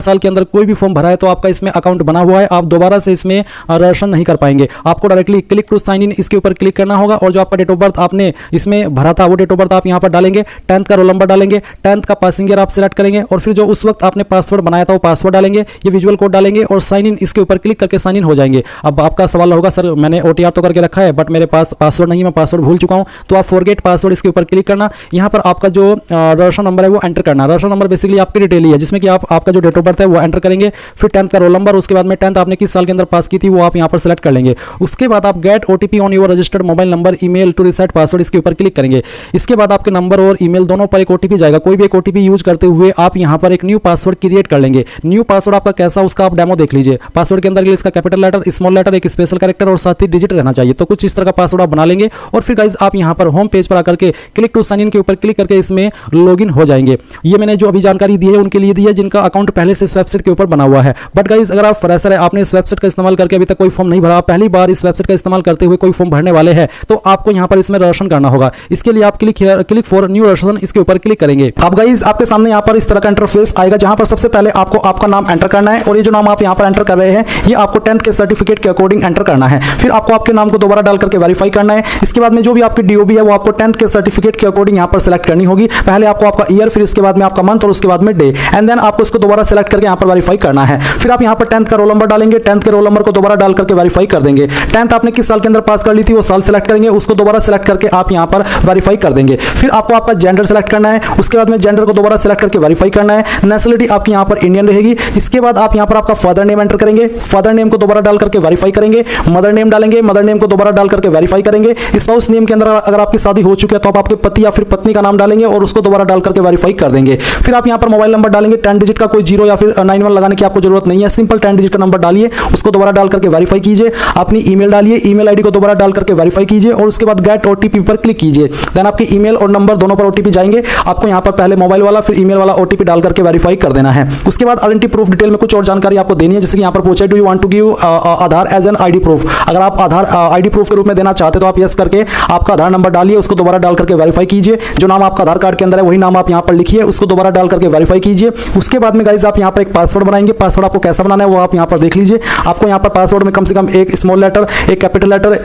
साल के अंदर कोई भी फॉर्म भरा है तो आपका इसमें अकाउंट बना हुआ है, आप दोबारा से इसमें रजिस्ट्रेशन नहीं कर पाएंगे। आपको directly click to sign in इसके ऊपर क्लिक करना होगा और जो आपका डेट ऑफ बर्थ आपने इसमें भरा था वो डेट ऑफ बर्थ आप यहाँ पर डालेंगे, 10th का रोल नंबर डालेंगे, 10th का पासिंग ईयर आप सिलेक्ट करेंगे और फिर जो उस वक्त आपने पासवर्ड बनाया था वो पासवर्ड डालेंगे, ये विजुअल कोड डालेंगे और साइन इन इसके ऊपर क्लिक करके साइन इन हो जाएंगे। अब आपका सवाल होगा सर मैंने OTR तो करके रखा है बट मेरे पास पासवर्ड नहीं है, मैं पासवर्ड भूल चुका हूँ, तो आप फॉरगेट पासवर्ड इसके ऊपर क्लिक करना। यहाँ पर आपका जो रजिस्ट्रेशन नंबर है वो एंटर करना। रजिस्ट्रेशन नंबर बेसिकली आपकी डिटेल ही है जिसमें कि आपका जो डेट ऑफ बर्थ है वो एंटर करेंगे, फिर 10th का रोल नंबर, उसके बाद में 10th आपने किस साल के अंदर पास की थी वो आप यहाँ पर सेलेक्ट कर लेंगे। उसके बाद आप get OTP on your registered mobile number email to reset password इसके ऊपर क्लिक करेंगे। इसके बाद आपके नंबर और ईमेल दोनों पर एक OTP जाएगा, कोई भी एक OTP यूज करते हुए आप यहाँ पर एक न्यू पासवर्ड क्रिएट कर लेंगे। न्यू पासवर्ड आपका कैसा उसका आप डेमो देख लीजिए। पासवर्ड के अंदर इसका कैपिटल लेटर, स्मॉल लेटर, एक स्पेशल कैरेक्टर और साथ ही डिजिट रहना चाहिए। तो कुछ इस तरह का पासवर्ड आप बना लेंगे और फिर गाइज आप यहाँ पर होम पेज पर आकर के क्लिक टू साइन इन के ऊपर क्लिक करके इसमें लॉगिन हो जाएंगे। ये मैंने जो अभी जानकारी दी है उनके लिए दी है जिनका अकाउंट पहले से इस वेबसाइट के ऊपर बना हुआ है। बट गाइज अगर आप फ्रेशर है, आपने इस वेबसाइट का इस्तेमाल करके अभी तक कोई फॉर्म नहीं भरा, पहली बार इस वेबसाइट का इस्तेमाल करते हुए कोई फॉर्म भरने वाले हैं, तो आपको यहाँ पर इसमें रजिस्ट्रेशन करना होगा। इसके लिए आप क्लिक फॉर न्यू रजिस्ट्रेशन इसके ऊपर क्लिक करेंगे। अब गाइज आपके सामने यहाँ पर इस तरह का इंटरफेस आएगा जहां पर सबसे पहले आपको आपका नाम एंटर करना है और ये जो नाम आप यहाँ पर एंटर कर रहे हैं ये आपको 10th के सर्टिफिकेट के अकॉर्डिंग एंटर करना है। फिर आपको आपके नाम को दोबारा डाल करके वेरीफाई करना है। इसके बाद में जो भी आपकी DOB है वो आपको 10th के सर्टिफिकेट के अकॉर्डिंग यहाँ पर सेलेक्ट करनी होगी। पहले आपको आपका ईयर, फिर इसके बाद में आपका मंथ और उसके बाद में डे, एंड देन आपको इसको दोबारा सेलेक्ट करके यहाँ पर वेरीफाई करना है। फिर आप यहाँ पर 10th का रोल नंबर डालेंगे, 10th के रोल नंबर को दोबारा डाल करके वेरीफाई कर देंगे। 10th आपने किस साल के अंदर पास कर ली थी वो साल सेलेक्ट करेंगे, उसको दोबारा सेलेक्ट करके आप यहाँ पर वेरीफाई कर देंगे। फिर आपको आपका जेंडर सेलेक्ट करना है, उसके बाद में जेंडर को दोबारा सेलेक्ट करके वेरीफाई करना है। नेशनलिटी आपकी यहाँ पर इंडियन रहेगी। इसके बाद आप यहाँ पर आपका फादर नेम एंटर करेंगे, फादर नेम को दोबारा डाल करके वेरीफाई करेंगे। मदर नेम डालेंगे, मदर नेम को दोबारा डाल करके वेरीफाई करेंगे। स्पाउस नेम के अंदर अगर आपकी शादी हो चुकी है तो आप आपके पति या फिर पत्नी का नाम डालेंगे और उसको दोबारा डाल करके वेरीफाई कर देंगे। फिर आप यहाँ पर मोबाइल नंबर डालेंगे, 10 डिजिट का, कोई 0 या फिर 91 लगाने की आपको जरूरत नहीं है, सिंपल 10 डिजिट का नंबर डालिए, उसको दोबारा डाल करके वेरीफाई कीजिए। अपनी ईमेल डालिए, ईमेल आईडी को दोबारा डाल करके वेरीफाई कीजिए और उसके बाद गेट OTP पर क्लिक कीजिए। देन आपकी ईमेल और नंबर दोनों पर OTP जाएंगे। आपको यहाँ पर पहले मोबाइल वाला फिर ईमेल वाला OTP डाल करके वेरीफाई कर देना है। उसके बाद आइडेंटिटी प्रूफ डिटेल में कुछ और जानकारी आपको देनी है, जैसे कि यहाँ पर पूछे do you want to give Aadhaar as an ID proof. अगर आप आधार ID प्रूफ के रूप में देना चाहते तो आप यस करके आपका आधार नंबर डालिए, उसको दोबारा डाल करके वेरीफाई कीजिए। जो नाम आपका आधार कार्ड के अंदर है वही नाम आप यहाँ पर लिखिए, उसको दोबारा डाल करके वेरीफाई कीजिए। उसके बाद में गाइज आप यहाँ पर एक पासवर्ड बनाएंगे। पासवर्ड आपको कैसा बनाना है वो आप यहाँ पर देख लीजिए। आपको यहाँ पर पासवर्ड में कम से कम एक स्मॉल लेटर, एक कैपिटल लेटर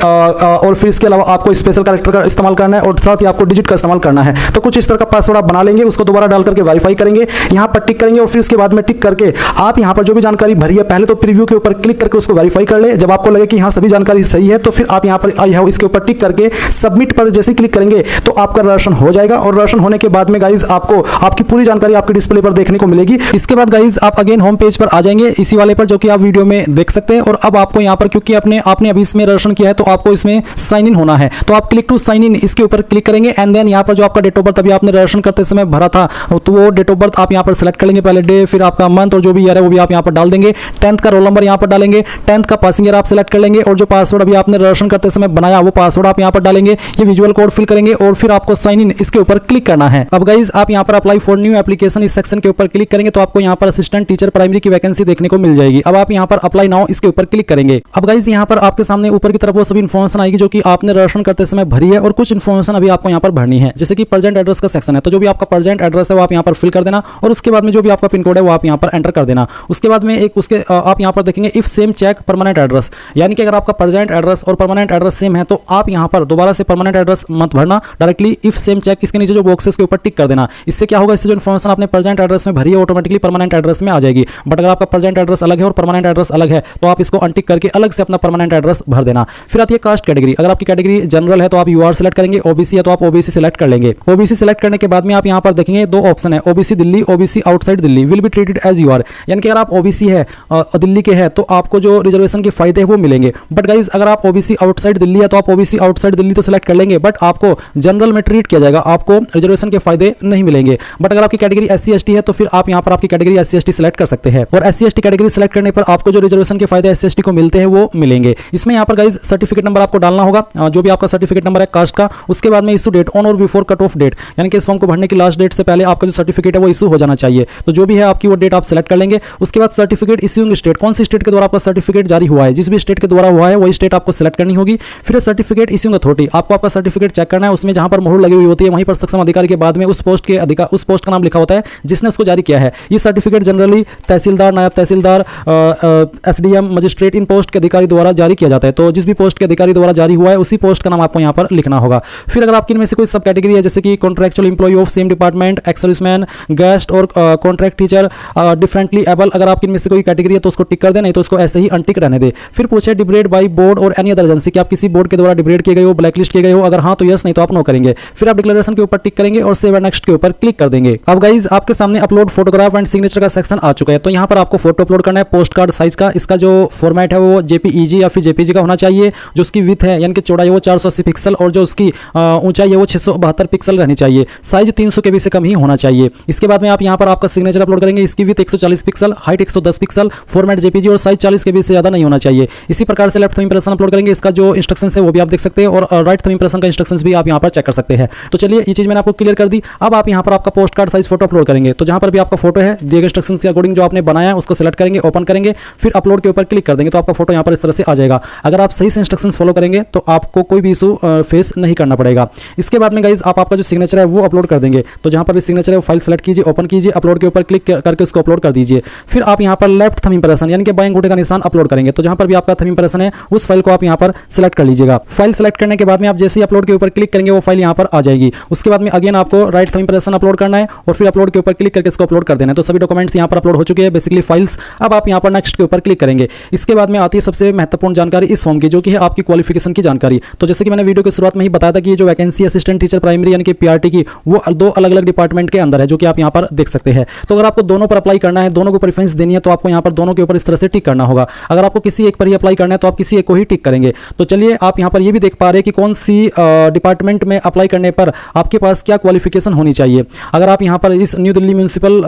और फिर इसके अलावा आपको स्पेशल कैरेक्टर का इस्तेमाल करना है और साथ ही आपको डिजिट का इस्तेमाल करना है। तो कुछ इस तरह का पासवर्ड आप बना लेंगे, उसको दोबारा डाल करके वेरीफाई करेंगे। यहाँ पर टिक करेंगे और फिर इसके बाद में टिक करके आप यहाँ पर जो भी जानकारी भरी है पहले तो प्रीव्यू के ऊपर क्लिक करके उसको वेरीफाई कर ले। जब आपको लगे कि यहाँ सभी जानकारी सही है तो फिर आप यहाँ पर आई हैव इसके ऊपर टिक करके सबमिट पर जैसे क्लिक करेंगे तो आपका रजिस्ट्रेशन हो जाएगा। और रजिस्ट्रेशन होने के बाद में गाइज आपको आपकी पूरी जानकारी आपके डिस्प्ले पर देखने को मिलेगी। इसके बाद गाइज आप अगेन होम पेज पर आ जाएंगे, इसी वाले पर जो कि आप वीडियो में देख सकते हैं। और अब आपको यहाँ पर क्योंकि आपने अभी इसमें रजिस्ट्रेशन किया है तो आपको इसमें साइन इन होना है, तो आप क्लिक टू साइन इन इसके ऊपर क्लिक करेंगे। एंड देन यहाँ पर जो आपका डेट ऑफ बर्थ अभी आपने रजिस्ट्रेशन करते समय भरा था तो वो डेट ऑफ बर्थ आप यहाँ पर सेलेक्ट कर लेंगे, पहले डे, फिर आपका मंथ और जो भी ईयर है वो भी आप यहाँ पर डाल देंगे। 10th का रोल नंबर यहाँ पर डालेंगे, 10th का पासिंग ईयर आप सेलेक्ट कर लेंगे और जो पासवर्ड अभी आपने रजिस्ट्रेशन करते समय बनाया वो पासवर्ड आप यहाँ पर डालेंगे। ये विजुअल कोड फिल करेंगे और फिर आपको साइन इन इसके ऊपर क्लिक करना है। अब गाइज आप यहाँ पर अप्लाई फॉर न्यू एप्लीकेशन इस सेक्शन के ऊपर क्लिक करेंगे तो आपको यहाँ पर असिस्टेंट टीचर प्राइमरी की वैकेंसी देखने को मिल जाएगी। अब आप यहाँ पर अप्लाई नाउ इसके ऊपर क्लिक करेंगे। अब गाइज यहाँ पर आपके सामने ऊपर की तरफ वो सभी इन्फॉर्मेशन आएगी जो कि आपने रजिस्ट्रेशन करते समय भरी है और कुछ इन्फॉर्मेशन अभी आपको यहाँ पर भरनी है, जैसे कि प्रेजेंट एड्रेस का सेक्शन है। तो जो भी आपका प्रेजेंट एड्रेस है वो आप यहाँ पर फिल कर देना और उसके बाद में जो भी आपका पिन कोड है वो आप यहाँ पर एंटर कर देना। उसके बाद में एक उसके आप यहाँ पर देखेंगे if same check permanent address, यानी कि अगर आपका प्रेजेंट एड्रेस और परमानेंट एड्रेस सेम है तो आप यहाँ पर दोबारा से परमानेंट एड्रेस मत भरना, डायरेक्टली इफ सेम चेक इसके नीचे जो बॉक्सेस के ऊपर टिक कर देना। इससे क्या होगा, इससे जो इन्फॉर्मेशन आपने प्रेजेंट एड्रेस में भरी है ऑटोमेटिकली परमानेंट एड्रेस में आ जाएगी। बट अगर आपका प्रेजेंट एड्रेस अलग है और परमानेंट एड्रेस अलग है तो आप इसको अनटिक करके अलग से अपना परमानेंट एड्रेस भर देना। फिर आती है कास्ट कैटेगरी। अगर आपकी कैटेगरी जनरल है तो आप UR सेलेक्ट करेंगे, OBC है तो आप OBC सेलेक्ट कर लेंगे। OBC सेलेक्ट करने के बाद में आप यहाँ पर देखेंगे दो ऑप्शन है, OBC Delhi, OBC outside Delhi will be treated as UR, यानी कि अगर आप OBC है दिल्ली के हैं तो आपको जो रिजर्वेशन के फायदे हैं वो मिलेंगे। बट गाइज अगर आप OBC आउटसाइड दिल्ली है तो आप OBC आउटसाइड दिल्ली तो सेलेक्ट कर लेंगे बट आपको जनरल में ट्रीट किया जाएगा, आपको रिजर्वेशन के फायदे नहीं मिलेंगे। बट अगर आपकी कैटेगरी SC ST है तो फिर आप यहाँ पर आपकी कैटेगरी SC ST सेलेक्ट कर सकते हैं और SC ST कैटेगरी सेलेक्ट करने पर आपको जो रिजर्वेशन के फायदे SC ST को मिलते हैं वो मिलेंगे। इसमें यहाँ पर गाइज सर्टिफिकेट नंबर आपको डालना होगा, जो भी आपका सर्टिफिकेट नंबर है कास्ट का। उसके बाद में इशू डेट ऑन और बिफोर कट ऑफ डेट, यानी कि इस फॉर्म को भरने की लास्ट डेट से पहले आपका जो सर्टिफिकेट है वो इशू हो जाना चाहिए। तो जो भी है आपकी वो डेट आप सेलेक्ट कर लेंगे। उसके बाद सर्टिफिकेट इश्यूइंग स्टेट, कौन सी स्टेट के द्वारा आपका सर्टिफिकेट जारी हुआ है, जिस भी स्टेट के द्वारा हुआ है वही स्टेट आपको सेलेक्ट करनी होगी। फिर सर्टिफिकेट इश्यूइंग अथॉरिटी, आपको आपका सर्टिफिकेट चेक करना है, उसमें जहां पर मोहर लगी हुई होती है वहीं पर सक्षम अधिकारी के बाद में उस पोस्ट का नाम लिखा होता है जिसने उसको जारी किया है। ये सर्टिफिकेट जनरली तहसीलदार, नायब तहसीलदार, एसडीएम, मजिस्ट्रेट, इन पोस्ट के अधिकारी द्वारा जारी किया जाता है। तो जिस भी पोस्ट के अधिकारी द्वारा जारी हुआ है उसी पोस्ट का नाम आपको यहाँ पर लिखना होगा। फिर अगर आपकी इनमें से कोई सब कैटेगरी है, जैसे कि contractual employ of same department, ex serviceman, guest और कॉन्ट्रैक्ट टीचर, डिफरेंटली एबल, अगर आपकी इनमें से कोई कैटेगरी है तो उसको टिक कर दे, नहीं तो उसको ऐसे ही अनटिक रहने दे। फिर पूछे डिब्रेड बाई बोर्ड और एनी अदर एजेंसी, कि आप किसी बोर्ड के द्वारा डिब्रेड किए गए हो, ब्लैकलिस्ट किए गए हो, अगर हाँ तो यस, नहीं तो आप नो करेंगे। फिर आप डिक्लेरेशन के ऊपर टिक करेंगे और सेव एंड नेक्स्ट के ऊपर क्लिक कर देंगे। अब गाइज आपके सामने अपलोड फोटोग्राफ एंड सिग्नेचर का सेक्शन आ चुका है। तो यहाँ पर आपको फोटो अपलोड करना है पोस्ट कार्ड साइज का। इसका जो फॉर्मेट है वो जेपीईजी या फिर जेपीजी का होना चाहिए। जो उसकी विथ है यानी कि चौड़ाई वो 480 पिक्सल और जो उसकी ऊंचाई है वो 672 पिक्सल रहनी चाहिए। साइज 300 KB से कम ही होना चाहिए। इसके बाद में आप यहाँ पर आपका सिग्नेचर अपलोड करेंगे। इसकी with 140 pixel, height 110 pixel, format JPG और साइज 40 KB से ज़्यादा नहीं होना चाहिए। इसी प्रकार से लेफ्ट थंब इंप्रेशन अपलोड करेंगे। इसका जो इंस्ट्रक्शन है वो भी आप देख सकते हैं और राइट थंब इंप्रेशन का इंस्ट्रक्शंस भी आप यहाँ पर चेक कर सकते हैं। तो चलिए ये चीज़ मैंने आपको क्लियर कर दी। अब आप यहाँ पर आपका post card size photo upload करेंगे। तो जहाँ पर भी आपका फोटो है दिए गए इंस्ट्रक्शंस के अकॉर्डिंग जो आपने बनाया है उसको सिलेक्ट करेंगे, ओपन करेंगे, फिर अपलोड के ऊपर क्लिक कर देंगे। तो आपका फोटो यहाँ पर इस तरह से आ जाएगा। अगर आप सही से इंस्ट्रक्शंस फॉलो करेंगे तो आपको कोई भी इशू फेस नहीं करना पड़ेगा। इसके बाद में गाइज आप आपका जो सिग्नेचर है वो अपलोड कर देंगे। तो जहाँ पर भी सिग्नेचर है वो फाइल सेलेक्ट कीजिए, ओपन कीजिए, अपलोड के ऊपर क्लिक करके उसको अपलोड कर दीजिए। फिर आप यहाँ पर लेफ्ट थंब इंप्रेशन यानी कि बाएं अंगूठे का निशान अपलोड करेंगे। तो जहाँ पर भी आपका थंब इंप्रेशन है उस फाइल को आप यहाँ पर सिलेक्ट कर लीजिएगा। फाइल सेलेक्ट करने के बाद में आप जैसे ही अपलोड के ऊपर क्लिक करेंगे वो फाइल यहाँ पर आ जाएगी। उसके बाद में अगेन आपको राइट थंब इंप्रेशन अपलोड करना है और फिर अपलोड के ऊपर क्लिक करके इसको अपलोड कर देना है। तो सभी डॉक्यूमेंट्स यहाँ पर अपलोड हो चुके हैं, बेसिकली फाइल्स। अब आप यहाँ पर नेक्स्ट के ऊपर क्लिक करेंगे। इसके बाद में आती है सबसे महत्वपूर्ण जानकारी इस फॉर्म की, जो कि है आपकी क्वालिफिकेशन की जानकारी। तो जैसे कि मैंने वीडियो की शुरुआत में ही बताया था कि ये जो वैकेंसी असिस्टेंट टीचर प्राइमरी यानी कि पीआरटी की वो दो अलग अलग डिपार्टमेंट के अंदर है, जो कि आप यहाँ पर देख सकते हैं। तो अगर आपको दोनों पर अप्लाई करना है, दोनों को प्रेफरेंस देनी है, तो आपको यहाँ पर दोनों के ऊपर इस तरह से टिक करना होगा। अगर आपको किसी एक पर ही अप्लाई करना है तो आप किसी एक को ही टिक करेंगे। तो चलिए आप यहाँ पर ये भी देख पा रहे हैं कि कौन सी डिपार्टमेंट में अप्लाई करने पर आपके पास क्या क्वालिफिकेशन होनी चाहिए। अगर आप यहाँ पर इस न्यू दिल्ली म्यूनिसिपल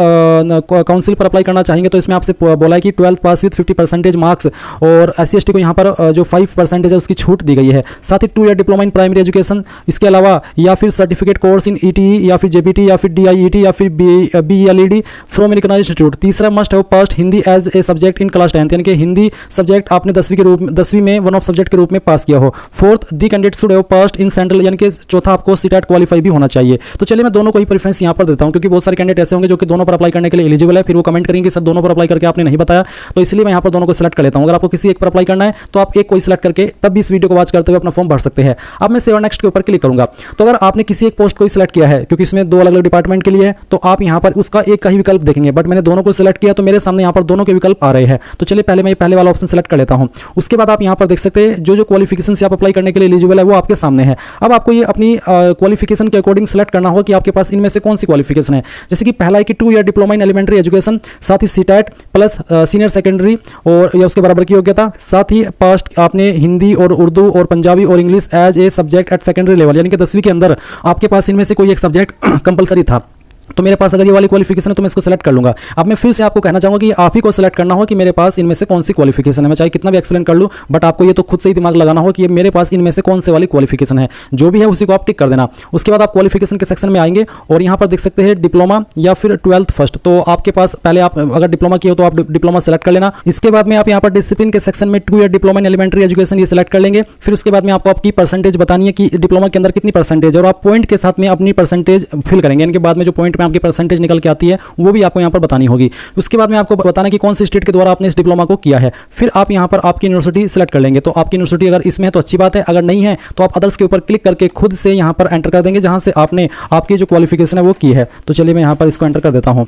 काउंसिल पर अप्लाई करना चाहेंगे तो इसमें आपसे बोला है कि 12th पास विद 50% मार्क्स और SC/ST को यहाँ पर जो 5% है उसकी छूट दी गई है। साथ ही 2 year diploma in primary education, इसके अलावा या फिर सर्टिफिकेट कोर्स इन ETE या फिर JPT या फिर DIET या फिर BELED from an recognised institute. तीसरा must have passed Hindi as a subject in class 10th यानी कि हिंदी सब्जेक्ट आपने 10वीं में वन ऑफ सब्जेक्ट के रूप में पास किया हो। Fourth the candidate should have passed in central यानी कि चौथा आपको सीटेट क्वालीफाई भी होना चाहिए। तो चलिए मैं दोनों को ही प्रेफरेंस यहाँ पर देता हूँ, क्योंकि बहुत सारे कैंडिडेट ऐसे होंगे जो कि दोनों पर अप्लाई करने के लिए एलिजिबल है। फिर वो कमेंट करेंगे सर दोनों पर अप्लाई करके आपने नहीं बताया, तो इसलिए मैं यहाँ पर दोनों को सिलेक्ट कर लेता हूँ। अगर आपको किसी एक पर अप्लाई करना है तो आप एक को सिलेक्ट करके तब भी इस वीडियो को वॉच करते हुए अपना फॉर्म भर सकते हैं। अब मैं सेव नेक्स्ट के ऊपर क्लिक करूंगा। तो अगर आपने किसी एक पोस्ट को सिलेक्ट किया है, क्योंकि इसमें दो अलग अलग डिपार्टमेंट के लिए है, तो आप यहाँ पर उसका एक का ही विकल्प देखेंगे। बट मैंने दोनों को सिलेक्ट किया तो मेरे सामने यहाँ पर दोनों के विकल्प आ रहे हैं। तो चलिए पहले मैं पहले वाला ऑप्शन सिलेक्ट कर लेता हूँ। उसके बाद आप यहाँ पर देख सकते हैं जो क्वालिफिकेशन से आप अप्लाई करने के लिए एलिजिबल है वो आपके सामने है। अब आपको ये अपनी क्वालिफिकेशन के अकॉर्डिंग सिलेक्ट करना होगा कि आपके पास इनमें से कौन सी क्वालिफिकेशन है। जैसे कि पहला है कि 2 year diploma in elementary education, साथ ही सीटेट प्लस सीनियर सेकेंडरी और या उसके बराबर की योग्यता, साथ ही पास्ट आपने हिंदी और उर्दू और पंजाबी और English as a subject at secondary level यानी कि 10वीं के अंदर आपके पास इनमें से कोई एक सब्जेक्ट कंपलसरी था। तो मेरे पास अगर ये वाली क्वालिफिकेशन है तो मैं इसको सेलेक्ट कर लूंगा। अब मैं फिर से आपको कहना चाहूंगा कि आप ही को सेलेक्ट करना हो कि मेरे पास इनमें से कौन सी क्वालिफिकेशन है। मैं चाहे कितना भी एक्सप्लेन कर लूं, बट आपको ये तो खुद से ही दिमाग लगाना हो कि ये मेरे पास इनमें से कौन से वाली क्वालिफिकेशन है। जो भी है उसी को आप टिक कर देना। उसके बाद आप क्वालिफिकेशन के सेक्शन में आएंगे और यहाँ पर देख सकते हैं डिप्लोमा या फिर 12th फर्स्ट। तो आपके पास पहले आप अगर डिप्लोमा किया हो तो आप डिप्लोमा सेलेक्ट कर लेना। इसके बाद में आप यहाँ पर डिसिप्लिन के सेक्शन में 2 year diploma in elementary education ये सेलेक्ट कर लेंगे। फिर उसके बाद में आपको आपकी परसेंटेज बतानी है कि डिप्लोमा के अंदर कितनी परसेंटेज है और आप पॉइंट के साथ में अपनी परसेंटेज फिल करेंगे। इनके बाद में जो पॉइंट में आपकी परसेंटेज निकल के आती है वो भी आपको यहाँ पर बतानी होगी। उसके बाद में आपको बताना कि कौन सी स्टेट के द्वारा आपने इस डिप्लोमा को किया है। फिर आप यहाँ पर आपकी यूनिवर्सिटी सेलेक्ट कर लेंगे। तो आपकी यूनिवर्सिटी अगर इसमें है तो अच्छी बात है, अगर नहीं है तो आप अदर्स के ऊपर क्लिक करके खुद से यहाँ पर एंटर कर देंगे जहाँ से आपने आपकी जो क्वालिफिकेशन है वो की है। तो चलिए मैं यहाँ पर इसको एंटर कर देता हूँ।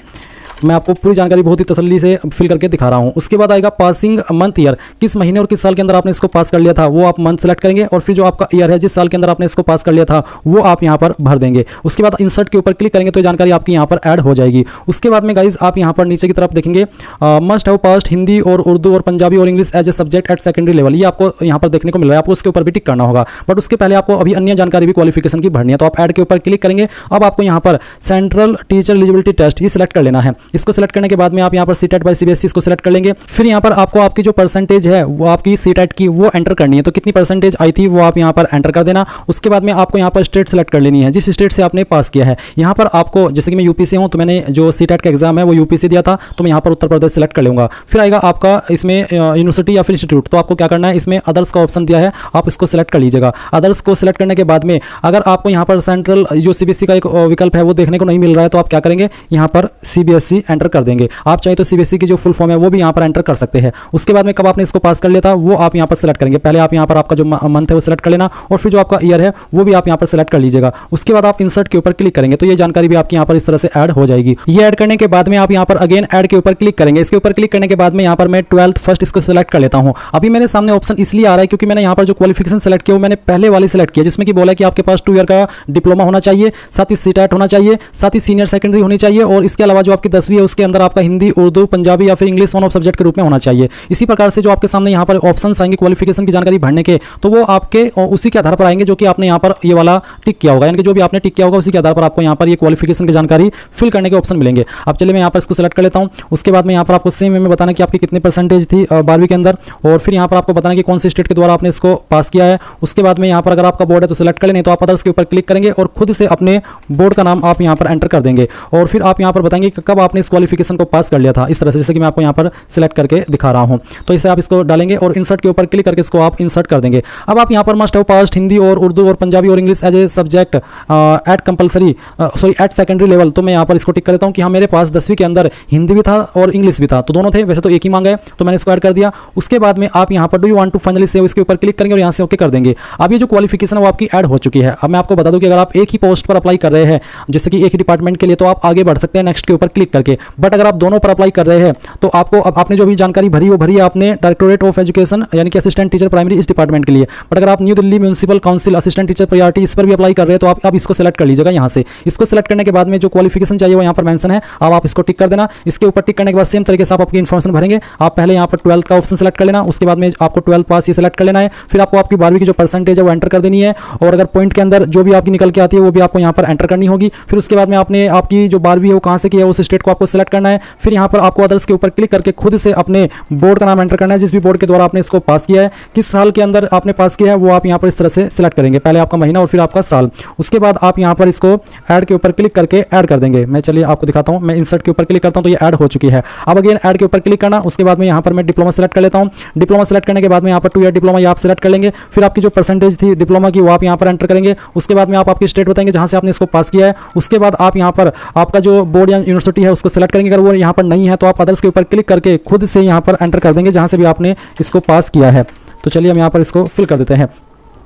मैं आपको पूरी जानकारी बहुत ही तसल्ली से फिल करके दिखा रहा हूँ। उसके बाद आएगा पासिंग मंथ ईयर, किस महीने और किस साल के अंदर आपने इसको पास कर लिया था वो आप मंथ सेलेक्ट करेंगे और फिर जो आपका ईयर है जिस साल के अंदर आपने इसको पास कर लिया था वो आप यहाँ पर भर देंगे। उसके बाद इंसर्ट के ऊपर क्लिक करेंगे तो जानकारी आपकी यहाँ पर ऐड हो जाएगी। उसके बाद में गाइज आप यहाँ पर नीचे की तरफ देखेंगे मस्ट हैव पास्ड हिंदी और उर्दू और पंजाबी और English as a subject at secondary level, ये आपको यहाँ पर देखने को मिल रहा है। आपको उसके ऊपर भी टिक करना होगा, बट उसके पहले आपको अभी अन्य जानकारी भी क्वालिफिकेशन की भरनी है। तो आप ऐड के ऊपर क्लिक करेंगे। अब आपको यहाँ पर सेंट्रल टीचर एलिजिबिलिटी टेस्ट ये सिलेक्ट कर लेना है। इसको सिलेक्ट करने के बाद में आप यहाँ पर सीटेट बाय सीबीएसई इसको सिलेक्ट कर लेंगे। फिर यहाँ पर आपको आपकी जो परसेंटेज है वो आपकी सीटेट की वो एंटर करनी है। तो कितनी परसेंटेज आई थी वो आप यहाँ पर एंटर कर देना। उसके बाद में आपको यहाँ पर स्टेट सेलेक्ट कर लेनी है जिस स्टेट से आपने पास किया है। यहाँ पर आपको जैसे कि मैं यूपी से हूँ तो मैंने जो सीटेट का एग्जाम है वो यूपी से दिया था, तो मैं यहाँ पर उत्तर प्रदेश सेलेक्ट कर लूँगा। फिर आएगा आपका इसमें यूनिवर्सिटी या फिर इंस्टीट्यूट। तो आपको क्या करना है, इसमें अदर्स का ऑप्शन दिया है, आप इसको सिलेक्ट कर लीजिएगा। अदर्स को सिलेक्ट करने के बाद में अगर आपको यहाँ पर सेंट्रल जो सीबीएसई का एक विकल्प है वो देखने को नहीं मिल रहा है तो आप क्या करेंगे, यहाँ पर सीबीएसई सीबीएसई एंटर कर देंगे। आप चाहे तो सीबीएसई की जो फुल फॉर्म है वो भी यहाँ पर एंटर कर सकते हैं। उसके बाद में कब आपने इसको पास कर लिया था वो आप यहाँ पर सेलेक्ट करेंगे। पहले आप यहाँ पर आपका जो मंथ है वो सेलेक्ट कर लेना और फिर जो आपका ईयर है वो भी आप यहाँ पर सेलेक्ट कर लीजिएगा। उसके बाद आप इंसर्ट के ऊपर क्लिक करेंगे तो ये जानकारी भी आपकी यहाँ पर इस तरह से ऐड हो जाएगी। ये ऐड करने के बाद में आप यहाँ पर अगेन ऐड के ऊपर क्लिक करेंगे। इसके ऊपर क्लिक करने के बाद में यहाँ पर मैं 12th फर्स्ट इसको सेलेक्ट कर लेता हूँ। अभी मेरे सामने ऑप्शन इसलिए आ रहा है क्योंकि मैंने यहाँ पर जो क्वालिफिकेशन सेलेक्ट किया वो मैंने पहले वाली सेलेक्ट किया जिसमें कि बोला कि आपके पास 2 ईयर का डिप्लोमा होना चाहिए, साथ ही सीटेट होना चाहिए, साथ ही सीनियर सेकेंडरी होनी चाहिए और इसके अलावा जो आपकी 10वीं है उसके अंदर आपका हिंदी, उर्दू, पंजाबी या फिर इंग्लिश वन ऑफ सब्जेक्ट के रूप में होना चाहिए। इसी प्रकार से जो आपके सामने यहाँ पर ऑप्शन आएंगे क्वालिफिकेशन की जानकारी भरने के तो वो आपके उसी के आधार पर आएंगे जो कि आपने यहाँ पर ये वाला टिक किया होगा, यानी कि जो भी आपने टिक किया होगा उसी के आधार पर आपको यहाँ पर ये क्वालिफिकेशन की जानकारी फिल करने के ऑप्शन मिलेंगे। अब चलिए मैं यहाँ पर इसको सेलेक्ट कर लेता हूँ। उसके बाद में यहाँ पर आपको सेम वे में बताना कि आपकी कितनी परसेंटेज थी 12वीं के अंदर और फिर यहाँ पर आपको बताना कि कौन सी स्टेट के द्वारा आपने इसको पास किया है। उसके बाद में यहाँ पर अगर आपका बोर्ड है तो सेलेक्ट कर लें, नहीं तो आप अदर्स के ऊपर क्लिक करेंगे और खुद से अपने बोर्ड का नाम आप यहाँ पर एंटर कर देंगे और फिर आप यहाँ पर बताएंगे कि कब आपने इस क्वालिफिकेशन को पास कर लिया था, इस तरह से जैसे कि मैं आपको यहाँ पर सेलेक्ट करके दिखा रहा हूँ। तो इसे आप इसको डालेंगे और इंसर्ट के ऊपर क्लिक करके इसको आप इंसर्ट कर देंगे। अब आप यहाँ पर मस्ट हैव पास्ड हिंदी और उर्दू और पंजाबी और English as a subject at compulsory at secondary level. तो मैं यहाँ पर इसको टिक कर देता हूँ कि हाँ मेरे पास 10वीं के अंदर हिंदी भी था और इंग्लिश भी था, तो दोनों थे, वैसे तो एक ही मांगा है तो मैंने इसको ऐड कर दिया। उसके बाद में आप यहाँ पर do you want to finally save इसके ऊपर क्लिक करेंगे और यहाँ से ओके कर देंगे। अब ये जो क्वालिफिकेशन है वो आपकी ऐड हो चुकी है। अब मैं आपको बता दूं कि अगर आप एक ही पोस्ट पर अप्लाई कर रहे हैं जैसे कि एक ही डिपार्टमेंट के लिए तो आप आगे बढ़ सकते हैं नेक्स्ट के ऊपर क्लिक करके, बट अगर आप दोनों पर अप्लाई कर रहे हैं तो आपको अब आपने जो भी जानकारी भरी वो भरी है आपने डायरेक्टोरेट ऑफ एजुकेशन यानी कि असिस्टेंट टीचर प्राइमरी इस डिपार्टमेंट के लिए, बट अगर आप new Delhi municipal council assistant teacher priority इस पर भी अप्लाई कर रहे हैं तो आप अब इसको सेलेक्ट कर लीजिएगा। यहाँ से इसको सेलेक्ट करने के बाद में जो क्वालिफिकेशन चाहिए वो यहाँ पर मेंशन है, अब आप इसको टिक कर देना। इसके ऊपर टिक करने के बाद सेम तरीके से आप आपकी इन्फॉर्मेशन भरेंगे। आप पहले यहाँ पर 12th का ऑप्शन सेलेक्ट कर लेना, उसके बाद में आपको 12th पास ये सेलेक्ट कर लेना है, फिर आपको आपकी 12वीं की जो परसेंटेज है वो एंटर कर देनी है और अगर पॉइंट के अंदर जो भी आपकी निकल के आती है वो भी आपको यहाँ पर एंटर करनी होगी। फिर उसके बाद में आपने आपकी जो 12वीं है वो कहाँ से किया है उस स्टेट को आपको सेलेक्ट करना है। फिर यहाँ पर आपको अदर्स के ऊपर क्लिक करके खुद से अपने बोर्ड का नाम एंटर करना है, जिस भी बोर्ड के द्वारा आपने इसको पास किया है, किस साल के अंदर आपने पास किया है वो आप यहाँ पर इस तरह से सिलेक्ट करेंगे, पहले आपका महीना और फिर आपका साल। उसके बाद आप यहाँ पर इसको ऐड के ऊपर क्लिक करके ऐड कर देंगे। मैं चलिए आपको दिखाता हूँ, मैं इंसर्ट के ऊपर क्लिक करता हूँ तो ये ऐड हो चुकी है। अब अगेन ऐड के ऊपर क्लिक करना, उसके बाद में यहाँ पर मैं डिप्लोमा सेलेक्ट कर लेता हूँ। डिप्लोमा सेलेक्ट करने के बाद में यहाँ पर 2 ईयर डिप्लोमा ये आप सेलेक्ट कर लेंगे। फिर आपकी जो परसेंटेज थी डिप्लोमा की वो आप यहाँ पर एंटर करेंगे। उसके बाद में आप आपकी स्टेट बताएंगे जहाँ से आपने इसको पास किया है। उसके बाद आप यहाँ पर आपका जो बोर्ड या यूनिवर्सिटी है उसको सेलेक्ट करेंगे, अगर वो यहाँ पर नहीं है तो आप अदर्स के ऊपर क्लिक करके खुद से यहाँ पर एंटर कर देंगे जहाँ से भी आपने इसको पास किया है। तो चलिए हम यहाँ पर इसको फिल कर देते हैं।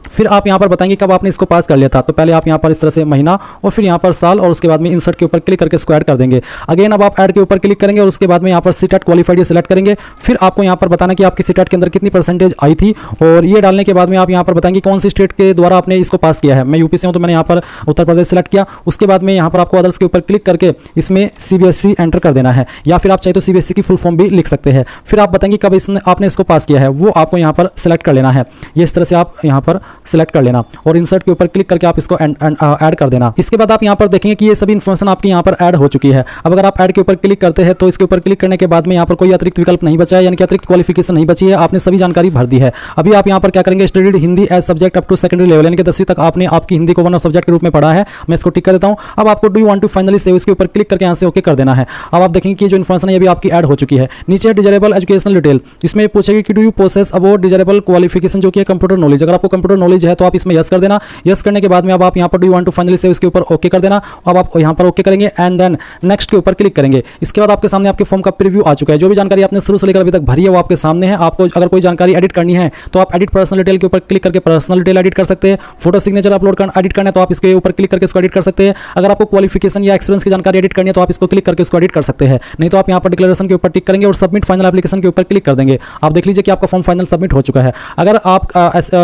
फिर आप यहाँ पर बताएंगे कब आपने इसको पास कर लिया था, तो पहले आप यहाँ पर इस तरह से महीना और फिर यहाँ पर साल और उसके बाद में इंसर्ट के ऊपर क्लिक करके इसको ऐड कर देंगे। अगेन अब आप ऐड के ऊपर क्लिक करेंगे और उसके बाद में यहाँ पर सीटेट क्वालिफाइड ये सेलेक्ट करेंगे। फिर आपको यहाँ पर बताना कि आपकी सीटेट के अंदर कितनी परसेंटेज आई थी और ये डालने के बाद में आप यहाँ पर बताएंगे कौन सी स्टेट के द्वारा आपने इसको पास किया है। मैं यूपी से हूँ तो मैंने यहाँ पर उत्तर प्रदेश सेलेक्ट किया। उसके बाद में यहाँ पर आपको अदर्स के ऊपर क्लिक करके इसमें सीबीएसई एंटर कर देना है या फिर आप चाहे तो सीबीएसई की फुल फॉर्म भी लिख सकते हैं। फिर आप बताएंगे कब इसने आपने इसको पास किया है वो आपको यहाँ पर सेलेक्ट कर लेना है। ये इस तरह से आप यहाँ पर सेलेक्ट कर लेना और इंसर्ट के ऊपर क्लिक करके आप इसको ऐड कर देना। इसके बाद आप यहाँ पर देखेंगे कि ये सभी इन्फॉर्मेशन आपकी यहाँ पर ऐड हो चुकी है। अब अगर आप ऐड के ऊपर क्लिक करते हैं तो इसके ऊपर क्लिक करने के बाद में यहाँ पर कोई अतिरिक्त विकल्प नहीं बचा है, यानी कि अतिरिक्त क्वालिफिकेशन नहीं बची है, आपने सभी जानकारी भर दी है। अभी आप यहाँ पर क्या करेंगे, studied Hindi as subject up to secondary level, यानी कि 10वीं तक आपने आपकी हिंदी को वन ऑफ सब्जेक्ट के रूप में पढ़ा है। मैं इसको टिक कर देता हूँ। अब आपको do you want to finally save इसके ऊपर क्लिक करके यहाँ से ओके कर देना है। अब आप देखेंगे कि जो इन्फॉर्मेशन है ये भी आपकी ऐड हो चुकी है। नीचे डिजायरेबल एजुकेशनल डिटेल, इसमें पूछेगी कि do you possess about desirable qualification जो कि है कंप्यूटर नॉलेज। अगर आपको कंप्यूटर नॉलेज है तो आप इसमें यस कर देना। यस करने के बाद में अब आप यहाँ पर do you want to finally save इसके ऊपर ओके कर देना। अब आप यहाँ पर ओके करेंगे एंड देन नेक्स्ट के ऊपर क्लिक करेंगे। इसके बाद आपके सामने आपके फॉर्म का प्रीव्यू आ चुका है। जो भी जानकारी आपने शुरू से लेकर अभी तक भरी है वो आपके सामने है। आपको अगर कोई जानकारी एडिट करनी है तो आप एडिट पर्सनल डिटेल के ऊपर क्लिक करके पर्सनल डिटेल एडिट कर सकते हैं। फोटो सिग्नेचर अपलोड करना एडिट करना है तो आप इसके ऊपर क्लिक करके इसको एडिट कर सकते हैं। अगर आपको क्वालिफिकेशन या एक्सपीरियंस की जानकारी एडिट करनी है तो आप इसको क्लिक करके इसको एडिट कर सकते हैं। नहीं तो आप यहाँ पर डिक्लेरेशन के ऊपर टिक करेंगे और सबमिट फाइनल एप्लीकेशन के ऊपर क्लिक कर देंगे। आप देख लीजिए कि आपका फॉर्म फाइनल सबमिट हो चुका है। अगर आप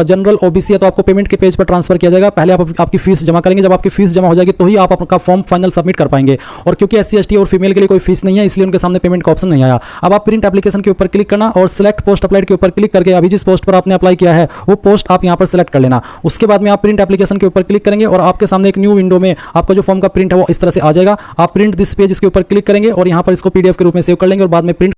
जनरल ओबीसी है तो आपको पेमेंट के पेज पर ट्रांसफर किया जाएगा। पहले आप आपकी फीस जमा करेंगे, जब आपकी फीस जमा हो जाएगी तो ही आप आपका फॉर्म फाइनल सबमिट कर पाएंगे। और क्योंकि एससी एसटी और फीमेल के लिए कोई फीस नहीं है इसलिए उनके सामने पेमेंट का ऑप्शन नहीं आया। अब आप प्रिंट एप्लीकेशन के ऊपर क्लिक करना और सिलेक्ट पोस्ट अप्लाइड के ऊपर क्लिक करके अभी जिस पोस्ट पर आपने अप्लाई किया है वो पोस्ट आप यहाँ पर सिलेक्ट कर लेना। उसके बाद में आप प्रिंट एप्लीकेशन के ऊपर क्लिक करेंगे और आपके सामने एक न्यू विंडो में आपका जो फॉर्म का प्रिंट है वो इस तरह से आ जाएगा। आप प्रिंट दिस पेज इसके ऊपर क्लिक करेंगे और यहाँ पर इसको पीडीएफ के रूप में सेव कर लेंगे और बाद में प्रिंट